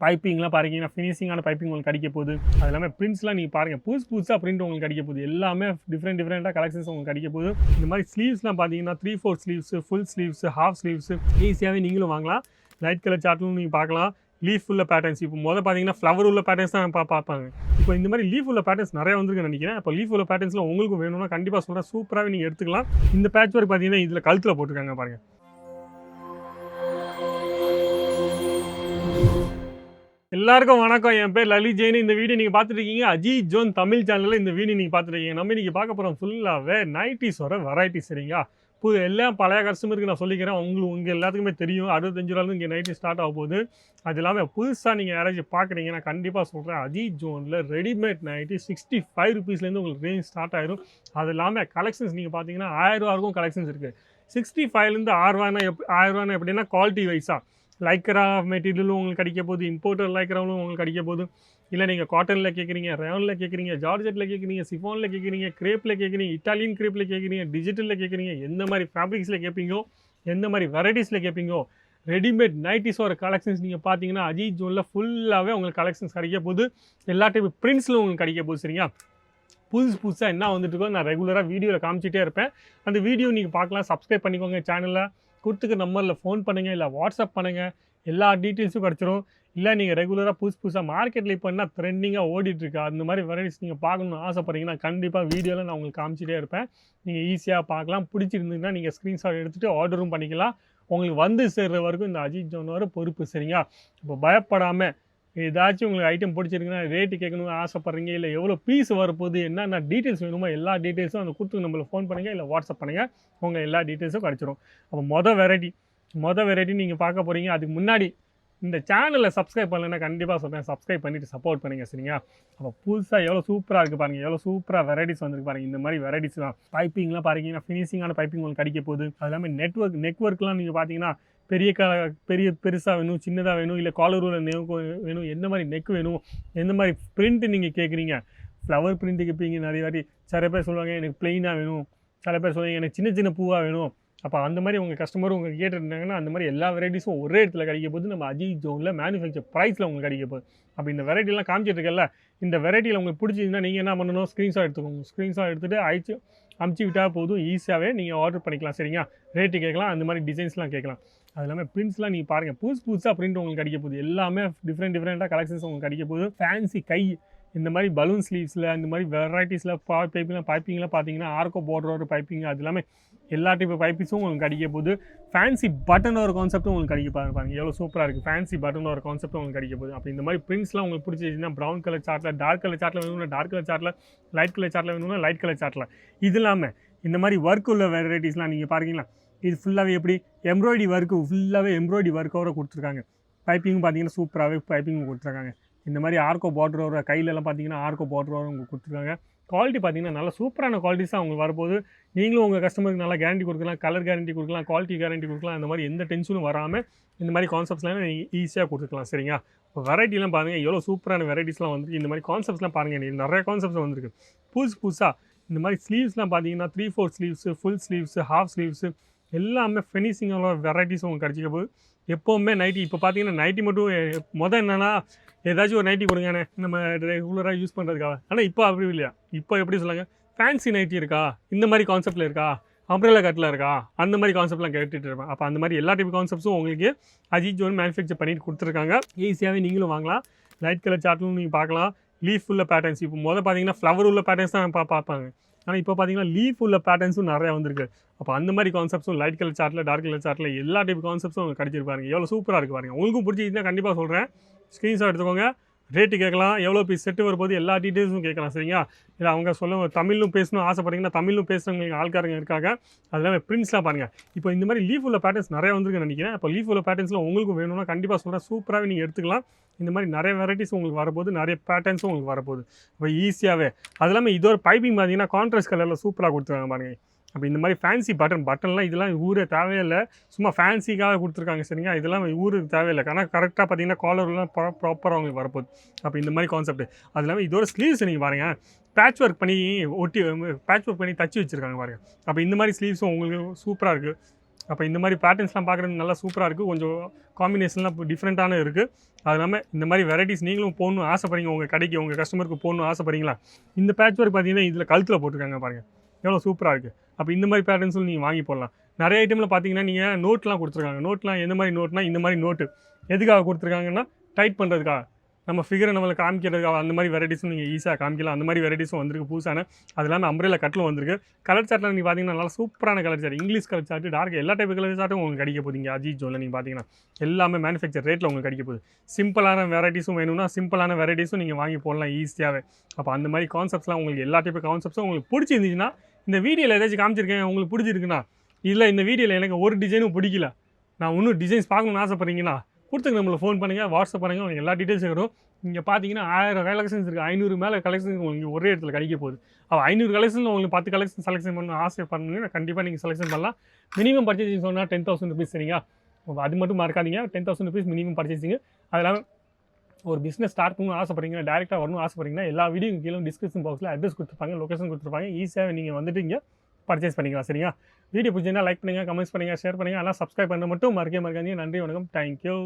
பைப்பிங்லாம் பாருங்கன்னா ஃபினிஷிங்கான piping உங்களுக்கு கிடைக்க போகுது. அது எல்லாமே பிரிண்ட்ஸ்லாம் நீங்கள் பாருங்கள், புதுசாக பிரிண்ட் உங்களுக்கு கிடைக்க போகுது. எல்லாமே டிஃப்ரெண்ட்டாக கலெக்ஷன்ஸ் உங்களுக்கு கிடைக்க போகுது. இந்த மாதிரி ஸ்லீவ்ஸ்லாம் பார்த்தீங்கன்னா 3/4 sleeves, full sleeves, half sleeves ஈஸியாகவே நீங்களும் வாங்கலாம். லைட் கலர் சார்ட்லும் நீங்கள் பார்க்கலாம். லீஃப் உள்ள பேட்டர்ன்ஸ் இப்போ பார்த்தீங்கன்னா ஃப்ளவர் உள்ள பேட்டர்ன்ஸ் தான் பார்ப்பாங்க. இப்போ இந்த மாதிரி லீஃப் உள்ள பேட்டர்ன்ஸ் நிறைய வந்துருக்குன்னு நினைக்கிறேன். இப்போ லீஃப் உள்ள பேட்டர்ன்ஸ்லாம் உங்களுக்கு வேணும்னா கண்டிப்பாக சொல்கிறேன், சூப்பராகவே நீங்கள் எடுத்துக்கலாம். இந்த பேட்ச் ஒர்க் பார்த்தீங்கன்னா இதில் கழுத்தில் போட்டிருக்காங்க பாருங்கள். எல்லாருக்கும் வணக்கம். என் பேர் லலித் ஜெயின். இந்த வீடியோ நீங்கள் பார்த்துட்டு இருக்கீங்க அஜித் ஜோன் தமிழ் சேனலில். இந்த வீடியோ நீங்கள் பார்த்துட்டு இருக்கீங்க. நம்ம இன்றைக்கி பார்க்க போகிறோம் ஃபுல்லாகவே நைட்டிஸோட வெரைட்டி. சரிங்களா? எல்லாம் பழைய கஸ்டமருக்கு நான் சொல்லிக்கிறேன், உங்கள் எல்லாத்துக்குமே தெரியும். 65 ரூபாயிலிருந்து இங்கே நைட்டி ஸ்டார்ட் ஆக போகுது. அது இல்லாமல் புதுசாக நீங்கள் யாராச்சும் பார்க்குறீங்கன்னா கண்டிப்பாக சொல்கிறேன், அஜித் ஜோனில் ரெடிமேட் நைட்டி 65 ருபீஸ்லேருந்து உங்களுக்கு ரேஞ்ச் ஸ்டார்ட் ஆயிரும். அது இல்லாமல் கலெக்ஷன்ஸ் நீங்கள் பார்த்தீங்கன்னா 1000 ரூபாய்க்கும் கலெக்ஷன்ஸ் இருக்குது. 65லேருந்து 1000 ரூபாய்னா எப்படின்னா குவாலிட்டி வைஸாக லைக்ரா மெட்டீரியலும் உங்களுக்கு கிடைக்க போகுது, இம்போர்ட்டர் லைக்ராவும் உங்களுக்கு கிடைக்க போகுது. இல்லை நீங்கள் காட்டனில் கேட்குறீங்க, ரேவனில் கேட்குறீங்க, ஜார்ஜெட்டில் கேட்குறீங்க, சிஃபானில் கேட்குறீங்க, கிரேப்பில் கேட்குறீங்க, இட்டாலியன் கிரேப்பில் கேட்குறீங்க, டிஜிட்டலில் கேட்குறீங்க, எந்த மாதிரி ஃபேப்ரிக்ஸில் கேட்பீங்கோ, எந்த மாதிரி வெரைட்டிஸில் கேட்பீங்கோ, ரெடிமேட் நைட்டிஸோட கலெக்ஷன்ஸ் நீங்கள் பார்த்தீங்கன்னா அஜித் ஜோனில் ஃபுல்லாகவே உங்களுக்கு கலெக்ஷன்ஸ் கிடைக்க போகுது. எல்லா டைப் பிரிண்ட்ஸில் உங்களுக்கு கிடைக்க போகுது. சரிங்களா? புதுசாக என்ன வந்துட்டு இருக்கோ நான் ரெகுலராக வீடியோவில் காமிச்சிட்டே இருப்பேன். அந்த வீடியோ நீங்கள் பார்க்கலாம். சப்ஸ்கிரைப் பண்ணிக்கோங்க சேனலில். கொடுத்துக்க நம்பரில் ஃபோன் பண்ணுங்கள், இல்லை வாட்ஸ்அப் பண்ணுங்கள். எல்லா டீட்டெயில்ஸும் கிடச்சிரும். இல்லை நீங்கள் ரெகுலராக புதுசாக மார்க்கெட்டில் இப்போ என்ன ட்ரெண்டிங்காக ஓடிட்டுருக்கு அந்த மாதிரி வெரைட்டிஸ் நீங்கள் பார்க்கணுன்னு ஆசைப்பட்றீங்கன்னா கண்டிப்பாக வீடியோவில் நான் உங்களுக்கு காமிச்சிட்டே இருப்பேன். நீங்கள் ஈஸியாக பார்க்கலாம். பிடிச்சிருந்தீங்கன்னா நீங்கள் ஸ்க்ரீன்ஷாட் எடுத்துகிட்டு ஆர்டரும் பண்ணிக்கலாம். உங்களுக்கு வந்து சேர்கிற வரைக்கும் இந்த அஜித் ஜோனோட பொறுப்பு. சரிங்களா? இப்போ பயப்படாமல் ஏதாச்சும் உங்களுக்கு ஐட்டம் பிடிச்சிருக்குன்னா ரேட்டு கேட்கணும்னு ஆசைப்பட்றீங்க, இல்லை எவ்வளோ பீஸ் வரப்போகுது, என்னென்ன டீட்டெயில்ஸ் வேணுமோ எல்லா டீட்டெயில்ஸும் அந்த கொடுத்து நம்மளுக்கு ஃபோன் பண்ணுங்கள், இல்லை வாட்ஸ்அப் பண்ணுங்கள். உங்கள் எல்லா டீட்டெயில்ஸும் கிடச்சிரும். அப்போ மொதல் வெரைட்டி நீங்கள் பார்க்க போகிறீங்க. அதுக்கு முன்னாடி இந்த சேனலில் சப்ஸ்கிரைப் பண்ணலைன்னா கண்டிப்பாக சொல்கிறேன், சப்ஸ்கிரைப் பண்ணிவிட்டு சப்போர்ட் பண்ணுங்கள். சரிங்களா? அப்போ புதுசாக எவ்வளோ சூப்பராக இருக்குது பாருங்கள், எவ்வளோ சூப்பராக வெரைட்டிஸ் வந்துருக்கு பாருங்கள். இந்த மாதிரி வெரைட்டிஸ் தான். பைப்பிங்லாம் பாருங்கன்னா ஃபினிஷிங்கான பைப்பிங் உங்களுக்கு கிடைக்க போகுது. அது இல்லாமல் நெக்ஒர்க்லாம் நீங்கள் பார்த்தீங்கன்னா பெருசாக வேணும், சின்னதாக வேணும், இல்லை காலரூவில் வேணும், எந்த மாதிரி நெக் வேணும், எந்த மாதிரி பிரிண்ட்டு நீங்கள் கேட்குறீங்க. ஃப்ளவர் பிரிண்ட்டு கேட்பீங்க நிறைய வாட்டி. சில பேர் சொல்லுவாங்க எனக்கு பிளெயினாக வேணும், சில பேர் சொல்லுவாங்க எனக்கு சின்ன சின்ன பூவாக வேணும். அப்போ அந்த மாதிரி உங்கள் கஸ்டமரும் உங்களுக்கு கேட்டுருந்தாங்கன்னா அந்த மாதிரி எல்லா வெரைட்டிஸும் ஒரே இடத்துல கிடைக்க போது நம்ம அஜித் ஜோனில் மேனுஃபேக்சர் ப்ரைஸில் உங்களுக்கு கிடைக்க போகுது. அப்போ இந்த வெரைட்டிலாம் காமிச்சிட்ருக்கல, இந்த வெரைட்டியில் உங்களுக்கு பிடிச்சிருந்தா நீங்கள் என்ன பண்ணணும், ஸ்க்ரீன்ஷாட் எடுத்துக்கோங்க. ஸ்க்ரீன்ஷாட் எடுத்துகிட்டு அமுச்சு விட்டால் போதும், ஈஸியாகவே நீங்கள் ஆர்டர் பண்ணிக்கலாம். சரிங்களா? ரேட்டு கேட்கலாம், அந்த மாதிரி டிசைன்ஸ்லாம் கேட்கலாம். அது இல்லாமல் பிரிண்ட்ஸ்லாம் நீங்கள் பாருங்கள், புதுசாக பிரிண்ட் உங்களுக்கு கிடைக்க போகுது. எல்லாமே டிஃப்ரெண்ட்டாக கலெக்ஷன்ஸ் உங்களுக்கு கிடைக்க போகுது. ஃபேன்சி கை இந்த மாதிரி பலூன் ஸ்லீவ்ஸில் இந்த மாதிரி வெரைட்டிஸில் பைப்பிங்லாம் பார்த்தீங்கன்னா ஆர்கோ பார்டர் பைப்பிங், அது எல்லாமே எல்லா டைப் பைப்பிங்ஸும் உங்களுக்கு கிடைக்க போகுது. ஃபேன்சி பட்டன் ஒரு கான்செப்ட்டும் உங்களுக்கு கிடைக்க பாருங்கள், எவ்வளோ சூப்பராக இருக்குது. ஃபேன்சி பட்டன் ஒரு கான்செப்ட்டும் உங்களுக்கு கிடைக்க போகுது. அப்போ இந்த மாதிரி பிரிண்ட்ஸ்லாம் உங்களுக்கு பிடிச்சிருச்சுன்னா ப்ரௌன் கலர் சார்ட்டில், டார்க் கலர் சார்ட்டில் வேணும்னா டார்க் கலர் சார்ட்டில், லைட் கலர் சார்ட்டில் வேணும்னா லைட் கலர் சார்ட்டில். இது இல்லாமல் இந்த மாதிரி ஒர்க் உள்ள வெரைட்டிஸ்லாம் நீங்கள் பாருங்களா, இது ஃபுல்லாகவே எப்படி எம்ப்ராய்டரி ஒர்க்கோட கொடுத்துருக்காங்க. பைப்பிங் பார்த்தீங்கன்னா சூப்பராகவே பைப்பிங் கொடுத்துருக்காங்க. இந்த மாதிரி ஆர்கோ பார்டரோட கையிலலாம் பார்த்தீங்கன்னா ஆர்கோ பார்டரோட உங்களுக்கு கொடுத்துருக்காங்க. குவாலிட்டி பார்த்தீங்கன்னா நல்லா சூப்பரான குவாலிட்டிஸாக உங்களுக்கு வரப்போது. நீங்களும் உங்கள் கஸ்டமருக்கு நல்லா கேரண்டி கொடுக்கலாம், கலர் கேரண்டி கொடுக்கலாம், குவாலிட்டி கேரண்டி கொடுக்கலாம். அந்த மாதிரி எந்த டென்ஷனும் வராமல் இந்த மாதிரி கான்செப்ட்ஸ்லாம் நீங்கள் ஈஸியாக கொடுத்துக்கலாம். சரிங்களா? இப்போ வெரைட்டிலாம் பாருங்கள், எவ்வளோ சூப்பரான வெரைட்டிஸ்லாம் வந்துருக்கு. இந்த மாதிரி கான்செப்ட்ஸ்லாம் பாருங்கள், நிறைய கான்செப்ட்ஸ் வந்துருக்கு புதுசாக. இந்த மாதிரி ஸ்லீவ்ஸ்லாம் பார்த்தீங்கன்னா 3/4 sleeves, full sleeves, half sleeves எல்லாமே ஃபினிஷிங்கான வெரைட்டிஸ் உங்களுக்கு கிடைச்சிக்க போது. எப்போவுமே நைட்டி இப்போ பார்த்தீங்கன்னா நைட்டி மட்டும் என்னென்னா ஏதாச்சும் ஒரு நைட்டி கொடுங்க நம்ம ரெகுலராக யூஸ் பண்ணுறதுக்காக. ஆனால் இப்போ அப்படி இல்லையா, இப்போ எப்படி சொல்லுங்கள், ஃபேன்சி நைட்டி இருக்கா, இந்த மாதிரி கான்செப்டில் இருக்கா, அம்ப்ரெல்லா கட்டில் இருக்கா, அந்த மாதிரி கான்செப்ட்லாம் கேட்டுட்டு இருப்பேன். அப்போ அந்த மாதிரி எல்லா டைப் கான்செப்ட்ஸும் உங்களுக்கு அஜித் ஜோன் மேனுஃபேக்சர் பண்ணிட்டு கொடுத்துருக்காங்க. ஈஸியாகவே நீங்களும் வாங்கலாம். லைட் கலர் சார்ட்லும் நீங்கள் பார்க்கலாம். லீஃப் உள்ள பேட்டர்ன்ஸ் இப்போ பார்த்தீங்கன்னா ஃப்ளவர் உள்ள பேட்டர்ன்ஸ் தான் பார்ப்பாங்க. ஆனால் இப்போ பார்த்தீங்கன்னா லீஃப் உள்ள பேட்டர்ன்ஸும் நிறையா வந்திருக்கு. அப்போ அந்த மாதிரி கான்செப்ட்ஸும் லைட் கலர் சார்ட்டில், டார்க் கலர் சார்ட்டில் எல்லா டைப் கான்செப்ட்ஸும் உங்களுக்கு கிடச்சிருப்பாருங்க. எவ்வளோ சூப்பராக இருக்குது பாருங்கள். உங்களுக்கும் பிடிச்சிருந்தா கண்டிப்பாக சொல்கிறேன், ஸ்க்ரீன்ஷாட் எடுத்துக்கோங்க. ரேட்டு கேட்கலாம், எவ்வளோ பீஸ் செட்டு வரும்போது எல்லா டீட்டெயில்ஸும் கேட்கலாம். சரிங்களா? இல்லை அவங்க தமிழும் பேசணும் ஆசைப்பட்டீங்கன்னா தமிழும் பேசுகிறவங்க ஆள்காரங்க இருக்காங்க. அதெல்லாம் பிரிண்ட்ஸ்லாம் பாருங்கள். இப்போ இந்த மாதிரி லீஃப் உள்ள பேட்டர்ன்ஸ் நிறையா வந்துருக்குன்னு நினைக்கிறேன். இப்போ லீஃப் உள்ள பேட்டர்ன்ஸில் உங்களுக்கு வேணும்னா கண்டிப்பாக சொல்கிறேன், சூப்பராகவே நீங்கள் எடுத்துக்கலாம். இந்த மாதிரி நிறைய வெரைட்டிஸ் உங்களுக்கு வரப்போது, நிறைய பேட்டர்ன்ஸும் உங்களுக்கு வரப்போகுது. இப்போ ஈஸியாகவே அது இல்லாமல் இதோட பைப்பிங் பார்த்தீங்கன்னா கான்ட்ராஸ்ட் கலரில் சூப்பராக கொடுத்துருக்காங்க பாருங்கள். அப்போ இந்த மாதிரி ஃபேன்சி பட்டன்லாம் இதெல்லாம் ஊரே தேவையில்லை, சும்மா ஃபேன்சிக்காக கொடுத்துருக்காங்க. சரிங்களா? இதெல்லாம் ஊருக்கு தேவையில்லை. ஆனால் கரெக்டாக பார்த்தீங்கன்னா காலர்லாம் ப்ராப்பராக அவங்களுக்கு வரப்போகுது. அப்போ இந்த மாதிரி கான்செப்ட். அது இல்லாமல் இதோட ஸ்லீவ்ஸ் நீங்கள் பாருங்கள், பேட்ச் ஒர்க் பண்ணி தச்சு வச்சுருக்காங்க பாருங்கள். அப்போ இந்த மாதிரி ஸ்லீவ்ஸும் உங்களுக்கு சூப்பராக இருக்குது. அப்போ இந்த மாதிரி பேட்டர்ன்ஸ்லாம் பார்க்குறது நல்லா சூப்பராக இருக்குது. கொஞ்சம் காம்பினேஷன்லாம் இப்போ டிஃப்ரெண்ட்டான இருக்குது. அது இல்லாமல் இந்த மாதிரி வெரைட்டிஸ் நீங்களும் போடணும்னு ஆசைப்படுறீங்க, உங்கள் கடைக்கு உங்கள் கஸ்டமருக்கு போடணும்னு ஆசைப்படுறீங்களா? இந்த பேட்ச் ஒர்க் பார்த்தீங்கன்னா இதில் கழுத்தில் போட்டிருக்காங்க பாருங்கள், எவ்வளோ சூப்பராக இருக்குது. அப்போ இந்த மாதிரி பேட்டர்ன்ஸும் நீங்கள் வாங்கி போடலாம். நிறைய ஐட்டமில் பார்த்தீங்கன்னா நீங்கள் நோட்லாம் கொடுத்துருக்காங்க. நோட்லாம் எந்த மாதிரி நோட்னா இந்த மாதிரி நோட்டு எதுக்காக கொடுத்துருக்காங்கன்னா டைட் பண்ணுறதுக்காக, நம்ம ஃபிகரை நம்மளுக்கு காமிக்கிறதுக்காக அந்த மாதிரி வெரைட்டிஸும் நீங்கள் ஈஸியாக காமிக்கலாம். அந்த மாதிரி வெரைட்டிஸும் வந்திருக்கு புதுசான. அது இல்லாமல் அம்ப்ரெல்லா கட்டிலும் வந்திருக்கு. கலர் சார்ட்டில் நீங்கள் பார்த்தீங்கன்னா நல்லா சூப்பரான colour chart, English colour chart, dark எல்லா டைப் கலர் சார்ட்டும் உங்களுக்கு கிடைக்க போகுது அஜித் ஜோனில். நீங்கள் பார்த்தீங்கன்னா எல்லாமே மேனுஃபேக்சர் ரேட்டில் உங்களுக்கு கிடைக்க போகுது. சிம்பிளான வெரைட்டிஸும் வேணும்னா சிம்பிளான வெரைட்டிஸும் நீங்கள் வாங்கி போடலாம் ஈஸியாகவே. அப்போ அந்த மாதிரி கான்செப்ட்ஸ்லாம் உங்களுக்கு எல்லா டைப் கான்செப்ட்ஸும் உங்களுக்கு பிடிச்சிருந்துச்சுன்னா, இந்த வீடியோவில் ஏதாச்சும் காமிச்சிருக்கேன் உங்களுக்கு பிடிச்சிருக்குன்னா, இல்லை இந்த வீடியோவில் எனக்கு ஒரு டிசைனும் பிடிக்கல, நான் இன்னும் டிசைன்ஸ் பார்க்கணும்னு ஆசைப்பட்றீங்கன்னா கொடுத்துங்க, நம்மளை ஃபோன் பண்ணுங்கள், வாட்ஸ்அப் பண்ணுங்கள், உங்களுக்கு எல்லா டீட்டெயில்ஸும் வரும். இங்கே பார்த்தீங்கன்னா 1000 கலெக்ஷன்ஸ் இருக்குது. 500 மேலே கலெக்ஷன்ஸ் உங்களுக்கு ஒரே இடத்துல கிடைக்க போகுது. அப்போ 500 கலெக்ஷன் உங்களுக்கு 10 கலெக்ஷன் செலெக்ஷன் பண்ண ஆசை பண்ணுங்கன்னா கண்டிப்பாக நீங்கள் செலெக்ஷன் பண்ணலாம். மினிமம் பர்ச்சேசிங் சொன்னால் 10,000 ருபீஸ். சரிங்களா? அது மட்டும் மறக்காதீங்க, 10,000 ருபீஸ் மினிமம் பர்ச்சேசிங். அது இல்லாமல் ஒரு பிஸ்னஸ் ஸ்டார்ட் பண்ணணும் ஆசைப்படுறீங்கன்னா, டேரெக்டாக வரணும் ஆசைப்படுறீங்கன்னா, எல்லா வீடியோ கீழே டிஸ்கிரிப்ஷன் பாக்ஸில் அட்ரஸ் கொடுத்துருப்பாங்க, லொக்கேஷன் கொடுத்துருப்பாங்க. ஈஸியாக நீங்கள் வந்துட்டு இங்கே பர்ச்சேஸ் பண்ணிக்கலாம். சரிங்களா? வீடியோ பிடிச்சிருந்தா லைக் பண்ணுங்கள், கமெண்ட்ஸ் பண்ணுங்கள், ஷேர் பண்ணுங்கள். ஆனால் சப்ஸ்கிரைப் பண்ண மட்டும் மறக்காதீங்க. நன்றி, வணக்கம், தேங்க்யூ.